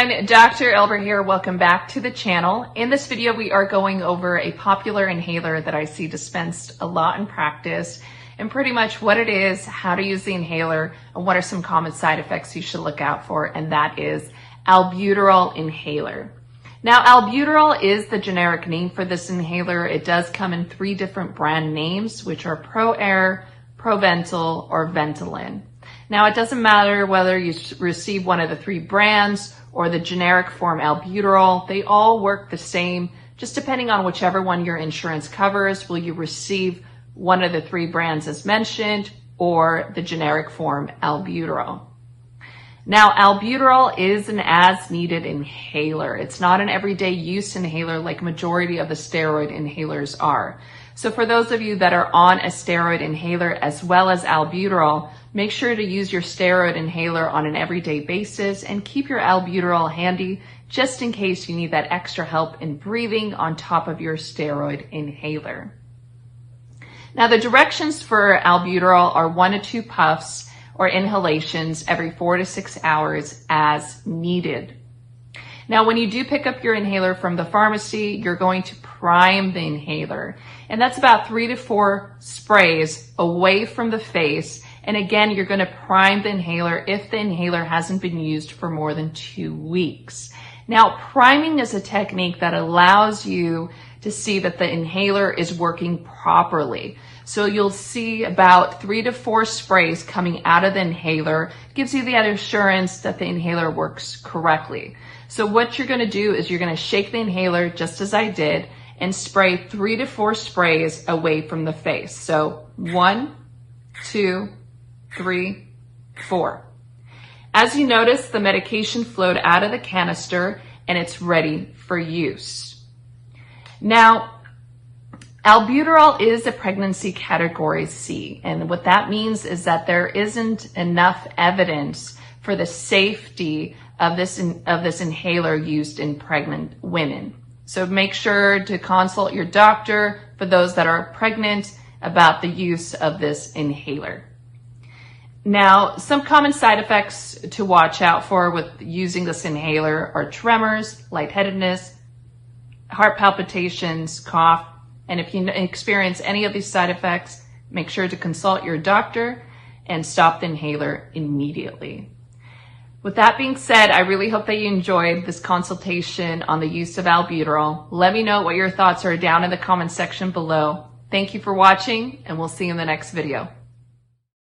everyone, Dr. Eilbra here. Welcome back to the channel. In this video, we are going over a popular inhaler that I see dispensed a lot in practice, and pretty much what it is, how to use the inhaler, and what are some common side effects you should look out for, and that is albuterol inhaler. Now, albuterol is the generic name for this inhaler. It does come in 3 different brand names, which are ProAir, Proventil, or Ventolin. Now, it doesn't matter whether you receive one of the 3 brands or the generic form albuterol. They all work the same, just depending on whichever one your insurance covers. Will you receive one of the 3 brands as mentioned or the generic form albuterol? Now, albuterol is an as-needed inhaler. It's not an everyday use inhaler like majority of the steroid inhalers are. So for those of you that are on a steroid inhaler as well as albuterol, make sure to use your steroid inhaler on an everyday basis and keep your albuterol handy just in case you need that extra help in breathing on top of your steroid inhaler. Now, the directions for albuterol are 1 to 2 puffs or inhalations every 4 to 6 hours as needed. Now, when you do pick up your inhaler from the pharmacy, you're going to prime the inhaler. And that's about 3 to 4 sprays away from the face. And again, you're going to prime the inhaler if the inhaler hasn't been used for more than 2 weeks. Now, priming is a technique that allows you to see that the inhaler is working properly. So you'll see about 3 to 4 sprays coming out of the inhaler. It gives you the assurance that the inhaler works correctly. So what you're going to do is you're going to shake the inhaler just as I did and spray 3 to 4 sprays away from the face. So 1, 2, 3, 4. As you notice, the medication flowed out of the canister and it's ready for use. Now, albuterol is a pregnancy category C, and what that means is that there isn't enough evidence for the safety of this inhaler used in pregnant women. So make sure to consult your doctor for those that are pregnant about the use of this inhaler. Now, some common side effects to watch out for with using this inhaler are tremors, lightheadedness, heart palpitations, cough, and if you experience any of these side effects, make sure to consult your doctor and stop the inhaler immediately. With that being said, I really hope that you enjoyed this consultation on the use of albuterol. Let me know what your thoughts are down in the comment section below. Thank you for watching, and we'll see you in the next video.